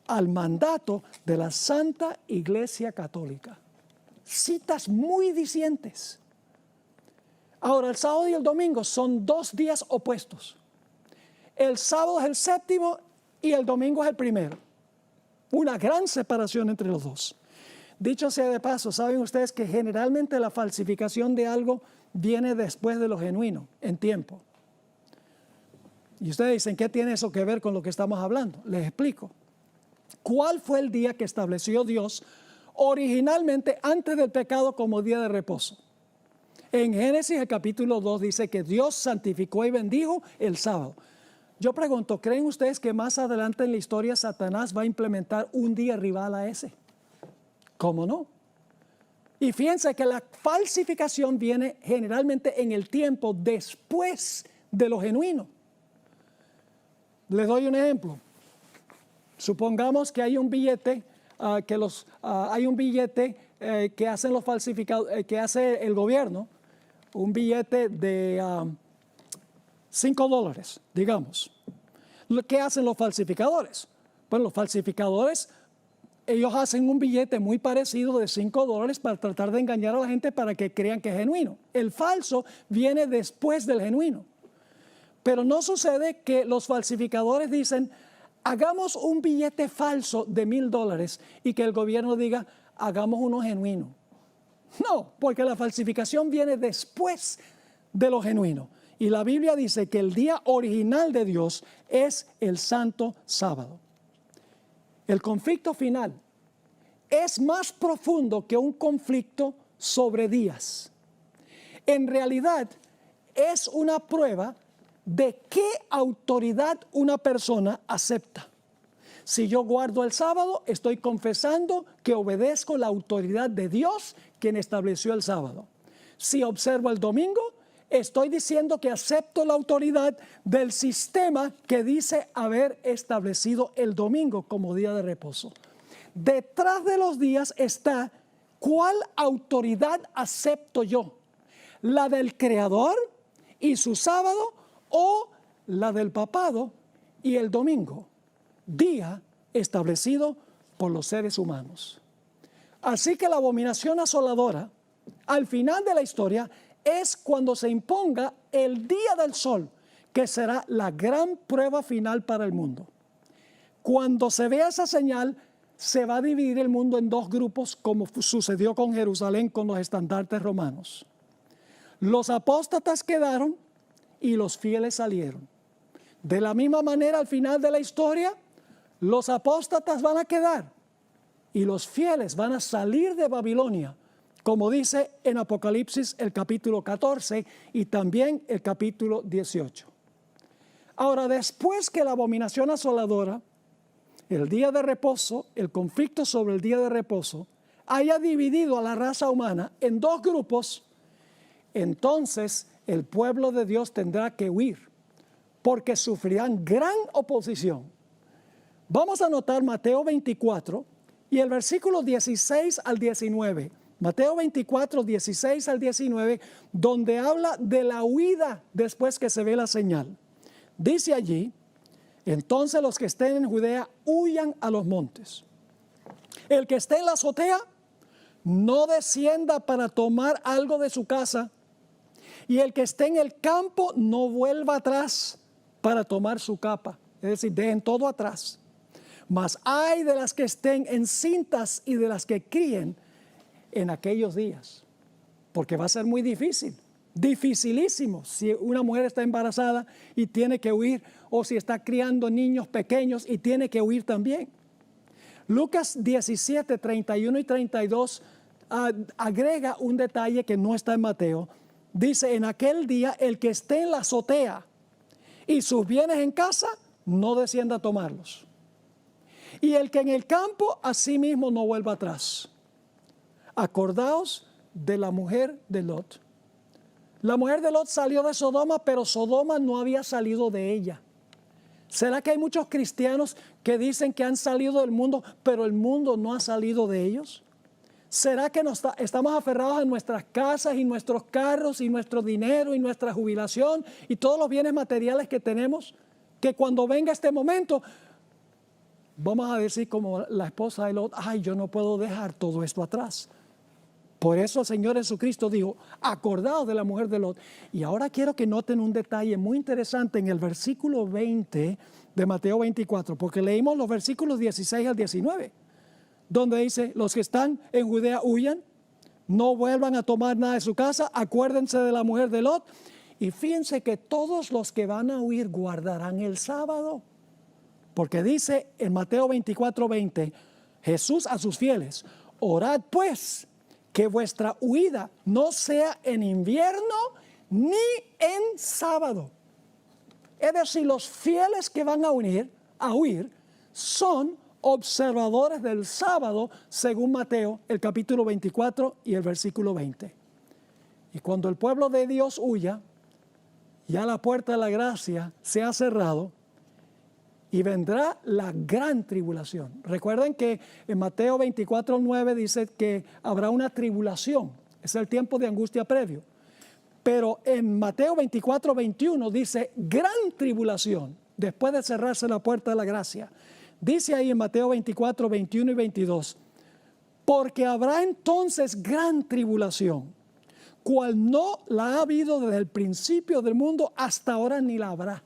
al mandato de la Santa Iglesia Católica. Citas muy dicientes. Ahora, el sábado y el domingo son dos días opuestos. El sábado es el séptimo y el domingo es el primero. Una gran separación entre los dos. Dicho sea de paso, saben ustedes que generalmente la falsificación de algo viene después de lo genuino, en tiempo. Y ustedes dicen, ¿qué tiene eso que ver con lo que estamos hablando? Les explico. ¿Cuál fue el día que estableció Dios originalmente antes del pecado como día de reposo? En Génesis el capítulo 2 dice que Dios santificó y bendijo el sábado. Yo pregunto, ¿creen ustedes que más adelante en la historia Satanás va a implementar un día rival a ese? ¿Cómo no? Y fíjense que la falsificación viene generalmente en el tiempo después de lo genuino. Les doy un ejemplo. Supongamos que hay un billete, que hacen los falsificados, que hace el gobierno, un billete de $5, digamos. ¿Qué hacen los falsificadores? Pues los falsificadores, ellos hacen un billete muy parecido de $5 para tratar de engañar a la gente para que crean que es genuino. El falso viene después del genuino. Pero no sucede que los falsificadores dicen, hagamos un billete falso de $1,000 y que el gobierno diga, hagamos uno genuino. No, porque la falsificación viene después de lo genuino. Y la Biblia dice que el día original de Dios es el santo sábado. El conflicto final es más profundo que un conflicto sobre días. En realidad, es una prueba de qué autoridad una persona acepta. Si yo guardo el sábado, estoy confesando que obedezco la autoridad de Dios, quien estableció el sábado. Si observo el domingo, estoy diciendo que acepto la autoridad del sistema que dice haber establecido el domingo como día de reposo. Detrás de los días está, ¿cuál autoridad acepto yo? ¿La del Creador y su sábado o la del papado y el domingo? Día establecido por los seres humanos. Así que la abominación asoladora, al final de la historia, es cuando se imponga el día del sol, que será la gran prueba final para el mundo. Cuando se vea esa señal, se va a dividir el mundo en dos grupos, como sucedió con Jerusalén con los estandartes romanos. Los apóstatas quedaron y los fieles salieron. De la misma manera, al final de la historia, los apóstatas van a quedar y los fieles van a salir de Babilonia, como dice en Apocalipsis el capítulo 14 y también el capítulo 18. Ahora, después que la abominación asoladora, el día de reposo, el conflicto sobre el día de reposo, haya dividido a la raza humana en dos grupos, entonces el pueblo de Dios tendrá que huir, porque sufrirán gran oposición. Vamos a notar Mateo 24 y el versículo 16 al 19. Mateo 24, 16 al 19, donde habla de la huida después que se ve la señal. Dice allí, entonces los que estén en Judea huyan a los montes. El que esté en la azotea no descienda para tomar algo de su casa, y el que esté en el campo no vuelva atrás para tomar su capa. Es decir, dejen todo atrás. Mas ay de las que estén encintas y de las que críen en aquellos días, porque va a ser muy difícil, dificilísimo, si una mujer está embarazada y tiene que huir, o si está criando niños pequeños y tiene que huir también. Lucas 17, 31 y 32 agrega un detalle que no está en Mateo. Dice, en aquel día el que esté en la azotea y sus bienes en casa, no descienda a tomarlos. Y el que en el campo, asimismo no vuelva atrás. Acordaos de la mujer de Lot. La mujer de Lot salió de Sodoma, pero Sodoma no había salido de ella. ¿Será que hay muchos cristianos que dicen que han salido del mundo, pero el mundo no ha salido de ellos? ¿Será que estamos aferrados a nuestras casas y nuestros carros y nuestro dinero y nuestra jubilación y todos los bienes materiales que tenemos? Que cuando venga este momento, vamos a decir como la esposa de Lot, ay, yo no puedo dejar todo esto atrás. Por eso el Señor Jesucristo dijo, acordaos de la mujer de Lot. Y ahora quiero que noten un detalle muy interesante en el versículo 20 de Mateo 24, porque leímos los versículos 16 al 19, donde dice, los que están en Judea huyan, no vuelvan a tomar nada de su casa, acuérdense de la mujer de Lot. Y fíjense que todos los que van a huir guardarán el sábado. Porque dice en Mateo 24, 20, Jesús a sus fieles, orad pues, que vuestra huida no sea en invierno ni en sábado. Es decir, los fieles que van a huir son observadores del sábado, según Mateo, el capítulo 24 y el versículo 20. Y cuando el pueblo de Dios huya, ya la puerta de la gracia se ha cerrado, y vendrá la gran tribulación. Recuerden que en Mateo 24:9 dice que habrá una tribulación. Es el tiempo de angustia previo. Pero en Mateo 24:21 dice gran tribulación, después de cerrarse la puerta de la gracia. Dice ahí en Mateo 24:21 y 22, porque habrá entonces gran tribulación, cual no la ha habido desde el principio del mundo hasta ahora ni la habrá.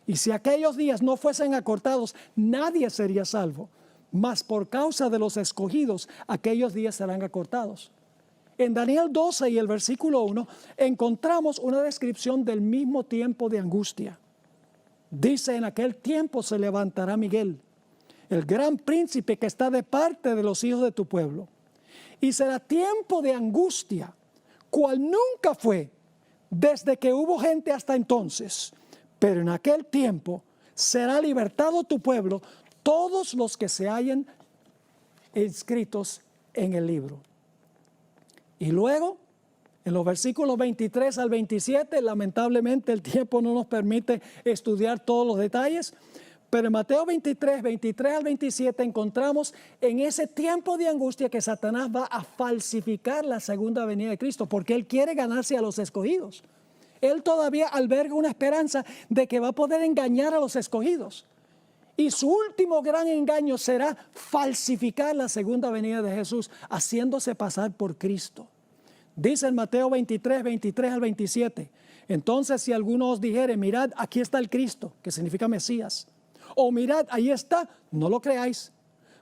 Y si aquellos días no fuesen acortados, nadie sería salvo. Mas por causa de los escogidos, aquellos días serán acortados. En Daniel 12 y el versículo 1 encontramos una descripción del mismo tiempo de angustia. Dice, en aquel tiempo se levantará Miguel, el gran príncipe que está de parte de los hijos de tu pueblo. Y será tiempo de angustia, cual nunca fue desde que hubo gente hasta entonces. Pero en aquel tiempo será libertado tu pueblo, todos los que se hallen inscritos en el libro. Y luego, en los versículos 23 al 27, lamentablemente el tiempo no nos permite estudiar todos los detalles, pero en Mateo 23 al 27 encontramos en ese tiempo de angustia que Satanás va a falsificar la segunda venida de Cristo, porque él quiere ganarse a los escogidos. Él todavía alberga una esperanza de que va a poder engañar a los escogidos. Y su último gran engaño será falsificar la segunda venida de Jesús, haciéndose pasar por Cristo. Dice en Mateo 23 al 27, entonces si alguno os dijere, mirad, aquí está el Cristo, que significa Mesías, o mirad, ahí está, no lo creáis,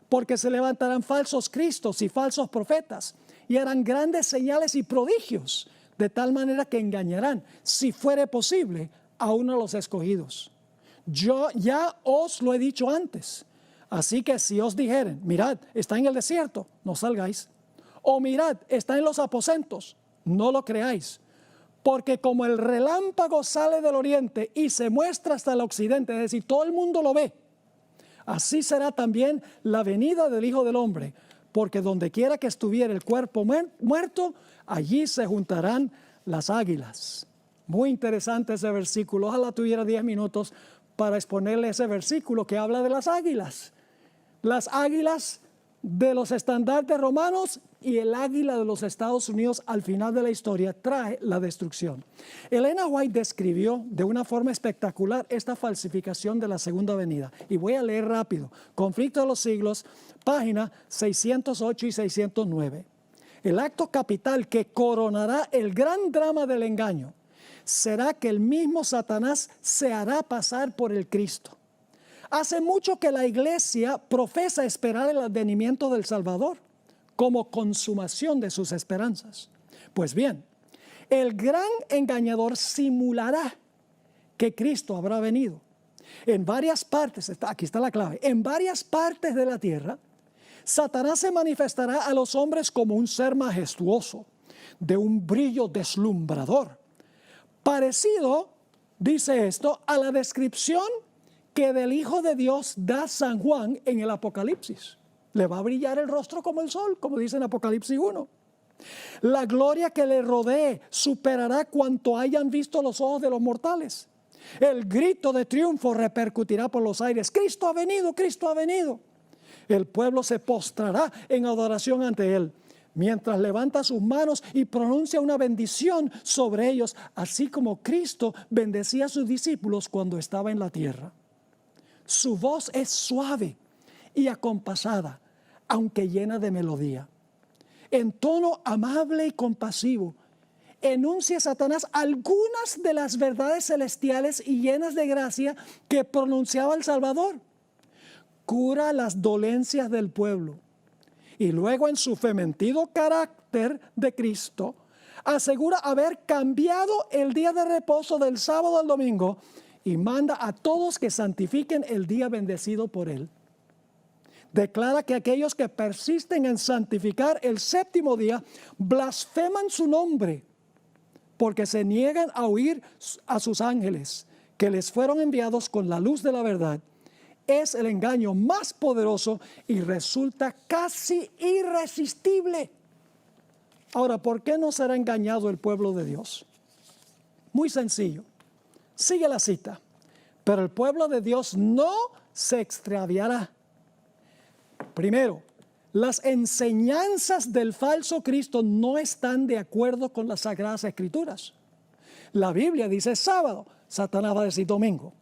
porque se levantarán falsos cristos y falsos profetas, y harán grandes señales y prodigios, de tal manera que engañarán, si fuere posible, a uno de los escogidos. Yo ya os lo he dicho antes. Así que si os dijeren, mirad, está en el desierto, no salgáis. O mirad, está en los aposentos, no lo creáis. Porque como el relámpago sale del oriente y se muestra hasta el occidente, es decir, todo el mundo lo ve, así será también la venida del Hijo del Hombre. Porque donde quiera que estuviera el cuerpo muerto, allí se juntarán las águilas. Muy interesante ese versículo. Ojalá tuviera 10 minutos para exponerle ese versículo que habla de las águilas. Las águilas de los estandartes romanos y el águila de los Estados Unidos al final de la historia trae la destrucción. Elena White describió de una forma espectacular esta falsificación de la segunda venida. Y voy a leer rápido. Conflicto de los siglos, página 608 y 609. El acto capital que coronará el gran drama del engaño será que el mismo Satanás se hará pasar por el Cristo. Hace mucho que la iglesia profesa esperar el advenimiento del Salvador como consumación de sus esperanzas. Pues bien, el gran engañador simulará que Cristo habrá venido. En varias partes, aquí está la clave, en varias partes de la tierra, Satanás se manifestará a los hombres como un ser majestuoso, de un brillo deslumbrador, parecido, dice esto, a la descripción que del Hijo de Dios da San Juan en el Apocalipsis. Le va a brillar el rostro como el sol, como dice en Apocalipsis 1. La gloria que le rodee superará cuanto hayan visto los ojos de los mortales. El grito de triunfo repercutirá por los aires. Cristo ha venido, Cristo ha venido. El pueblo se postrará en adoración ante él, mientras levanta sus manos y pronuncia una bendición sobre ellos, así como Cristo bendecía a sus discípulos cuando estaba en la tierra. Su voz es suave y acompasada, aunque llena de melodía. En tono amable y compasivo, enuncia Satanás algunas de las verdades celestiales y llenas de gracia que pronunciaba el Salvador. Cura las dolencias del pueblo. Y luego en su fementido carácter de Cristo, asegura haber cambiado el día de reposo del sábado al domingo y manda a todos que santifiquen el día bendecido por él. Declara que aquellos que persisten en santificar el séptimo día blasfeman su nombre, porque se niegan a oír a sus ángeles, que les fueron enviados con la luz de la verdad. Es el engaño más poderoso y resulta casi irresistible. Ahora, ¿por qué no será engañado el pueblo de Dios? Muy sencillo. Sigue la cita. Pero el pueblo de Dios no se extraviará. Primero, las enseñanzas del falso Cristo no están de acuerdo con las Sagradas Escrituras. La Biblia dice sábado, Satanás va a decir domingo.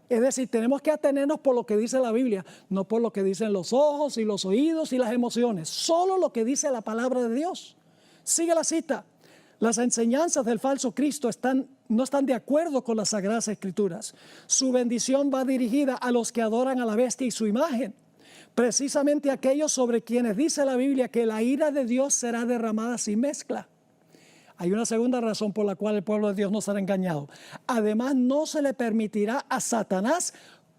Es decir, tenemos que atenernos por lo que dice la Biblia, no por lo que dicen los ojos y los oídos y las emociones, solo lo que dice la palabra de Dios. Sigue la cita. Las enseñanzas del falso Cristo no están de acuerdo con las Sagradas Escrituras. Su bendición va dirigida a los que adoran a la bestia y su imagen. Precisamente aquellos sobre quienes dice la Biblia que la ira de Dios será derramada sin mezcla. Hay una segunda razón por la cual el pueblo de Dios no será engañado. Además, no se le permitirá a Satanás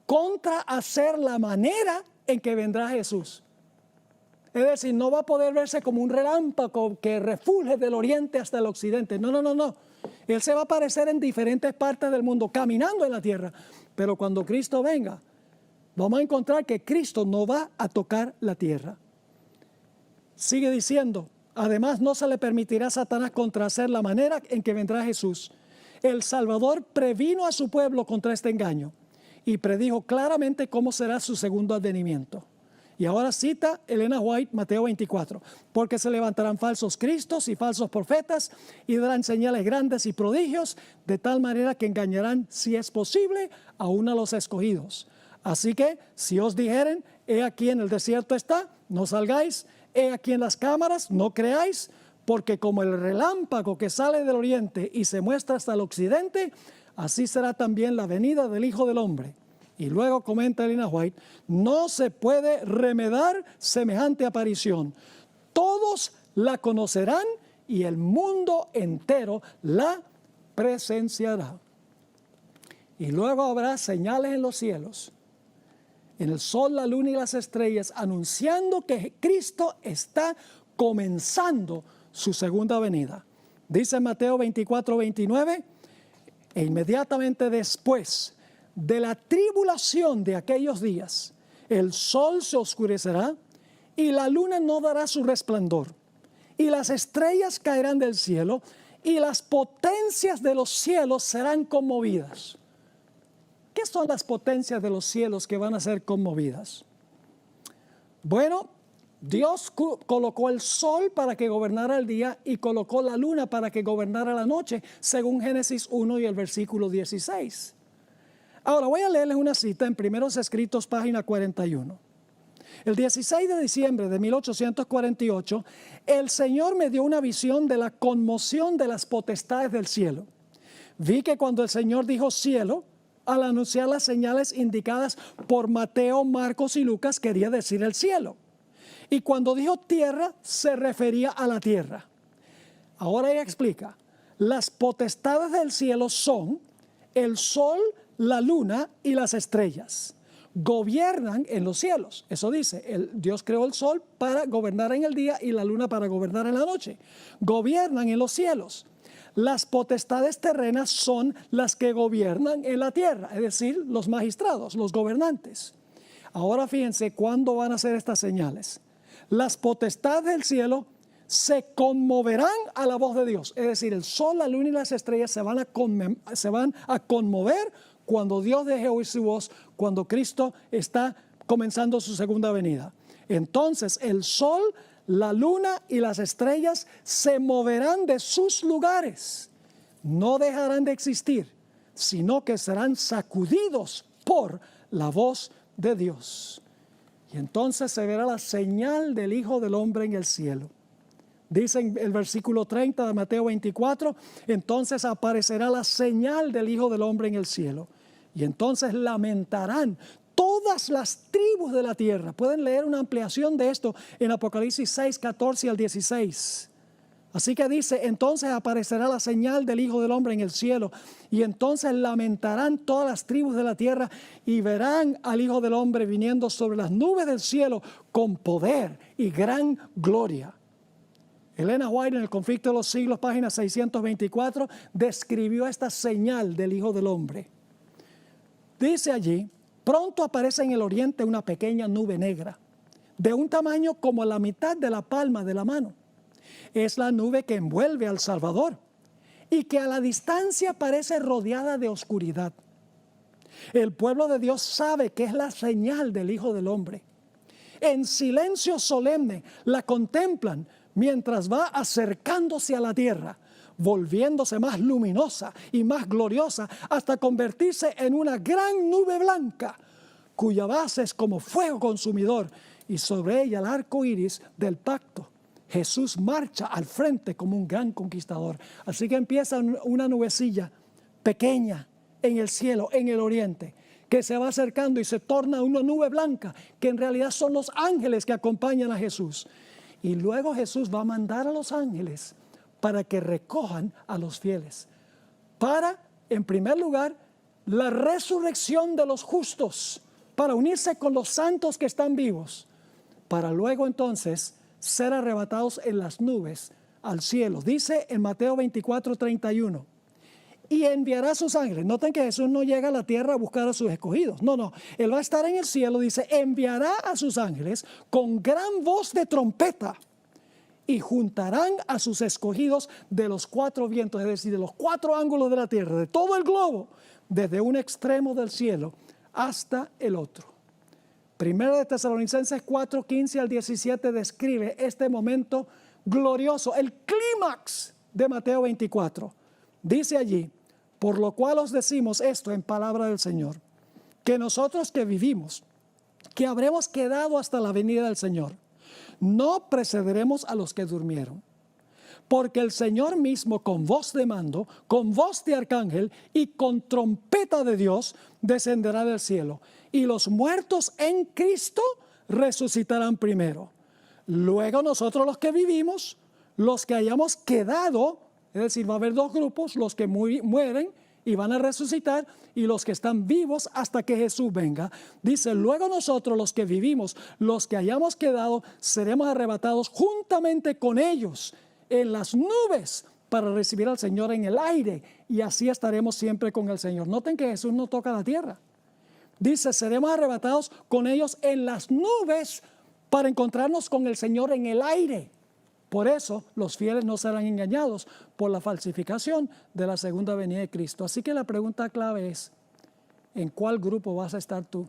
contrahacer la manera en que vendrá Jesús. Es decir, no va a poder verse como un relámpago que refulge del oriente hasta el occidente. No. Él se va a aparecer en diferentes partes del mundo, caminando en la tierra. Pero cuando Cristo venga, vamos a encontrar que Cristo no va a tocar la tierra. Sigue diciendo, además no se le permitirá a Satanás contrahacer la manera en que vendrá Jesús. El Salvador previno a su pueblo contra este engaño y predijo claramente cómo será su segundo advenimiento. Y ahora cita Elena White, Mateo 24, porque se levantarán falsos cristos y falsos profetas y darán señales grandes y prodigios, de tal manera que engañarán, si es posible, aún a los escogidos. Así que, si os dijeren, he aquí en el desierto está, no salgáis, he aquí en las cámaras, no creáis, porque como el relámpago que sale del oriente y se muestra hasta el occidente, así será también la venida del Hijo del Hombre. Y luego comenta Elena White, no se puede remedar semejante aparición. Todos la conocerán y el mundo entero la presenciará. Y luego habrá señales en los cielos, en el sol, la luna y las estrellas, anunciando que Cristo está comenzando su segunda venida. Dice Mateo 24, 29, e inmediatamente después de la tribulación de aquellos días, el sol se oscurecerá y la luna no dará su resplandor, y las estrellas caerán del cielo y las potencias de los cielos serán conmovidas. ¿Qué son las potencias de los cielos que van a ser conmovidas? Bueno, Dios colocó el sol para que gobernara el día y colocó la luna para que gobernara la noche, según Génesis 1 y el versículo 16. Ahora voy a leerles una cita en Primeros Escritos, página 41. El 16 de diciembre de 1848, el Señor me dio una visión de la conmoción de las potestades del cielo. Vi que cuando el Señor dijo cielo, al anunciar las señales indicadas por Mateo, Marcos y Lucas, quería decir el cielo. Y cuando dijo tierra, se refería a la tierra. Ahora ella explica, las potestades del cielo son el sol, la luna y las estrellas. Gobiernan en los cielos. Eso dice, Dios creó el sol para gobernar en el día y la luna para gobernar en la noche. Gobiernan en los cielos. Las potestades terrenas son las que gobiernan en la tierra, es decir, los magistrados, los gobernantes. Ahora fíjense cuándo van a ser estas señales. Las potestades del cielo se conmoverán a la voz de Dios. Es decir, el sol, la luna y las estrellas se van a conmover cuando Dios deje oír su voz, cuando Cristo está comenzando su segunda venida. Entonces el sol, la luna y las estrellas se moverán de sus lugares. No dejarán de existir, sino que serán sacudidos por la voz de Dios. Y entonces se verá la señal del Hijo del Hombre en el cielo. Dice en el versículo 30 de Mateo 24, entonces aparecerá la señal del Hijo del Hombre en el cielo. Y entonces lamentarán todas las tribus de la tierra. Pueden leer una ampliación de esto en Apocalipsis 6, 14 al 16. Así que dice, entonces aparecerá la señal del Hijo del Hombre en el cielo. Y entonces lamentarán todas las tribus de la tierra y verán al Hijo del Hombre viniendo sobre las nubes del cielo con poder y gran gloria. Elena White en El Conflicto de los Siglos, página 624, describió esta señal del Hijo del Hombre. Dice allí, pronto aparece en el oriente una pequeña nube negra, de un tamaño como la mitad de la palma de la mano. Es la nube que envuelve al Salvador y que a la distancia parece rodeada de oscuridad. El pueblo de Dios sabe que es la señal del Hijo del Hombre. En silencio solemne la contemplan mientras va acercándose a la tierra, volviéndose más luminosa y más gloriosa hasta convertirse en una gran nube blanca, cuya base es como fuego consumidor y sobre ella el arco iris del pacto. Jesús marcha al frente como un gran conquistador. Así que empieza una nubecilla pequeña en el cielo, en el oriente, que se va acercando y se torna una nube blanca, que en realidad son los ángeles que acompañan a Jesús. Y luego Jesús va a mandar a los ángeles para que recojan a los fieles. Para, en primer lugar, la resurrección de los justos, para unirse con los santos que están vivos, para luego entonces ser arrebatados en las nubes al cielo. Dice en Mateo 24:31, y enviará a sus ángeles. Noten que Jesús no llega a la tierra a buscar a sus escogidos. No. Él va a estar en el cielo, dice, enviará a sus ángeles con gran voz de trompeta y juntarán a sus escogidos de los cuatro vientos, es decir, de los cuatro ángulos de la tierra, de todo el globo, desde un extremo del cielo hasta el otro. Primera de Tesalonicenses 4:15 al 17 describe este momento glorioso, el clímax de Mateo 24. Dice allí, por lo cual os decimos esto en palabra del Señor, que nosotros que vivimos, que habremos quedado hasta la venida del Señor, no precederemos a los que durmieron. Porque el Señor mismo con voz de mando, con voz de arcángel y con trompeta de Dios descenderá del cielo. Y los muertos en Cristo resucitarán primero. Luego nosotros los que vivimos, los que hayamos quedado, es decir, va a haber dos grupos, los que mueren y van a resucitar y los que están vivos hasta que Jesús venga. Dice, luego nosotros los que vivimos, los que hayamos quedado, seremos arrebatados juntamente con ellos en las nubes para recibir al Señor en el aire y así estaremos siempre con el Señor. Noten que Jesús no toca la tierra. Dice, seremos arrebatados con ellos en las nubes para encontrarnos con el Señor en el aire. Por eso los fieles no serán engañados por la falsificación de la segunda venida de Cristo. Así que la pregunta clave es, ¿en cuál grupo vas a estar tú?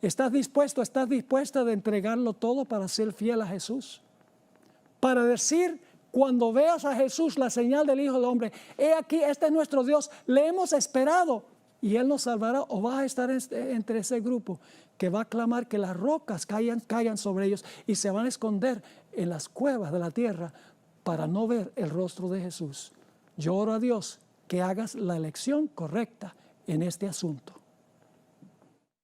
¿Estás dispuesto, estás dispuesta de entregarlo todo para ser fiel a Jesús? Para decir, cuando veas a Jesús, la señal del Hijo del Hombre, he aquí, este es nuestro Dios, le hemos esperado y Él nos salvará. O vas a estar entre ese grupo que va a clamar que las rocas caigan sobre ellos y se van a esconder en las cuevas de la tierra para no ver el rostro de Jesús. Yo oro a Dios que hagas la elección correcta en este asunto.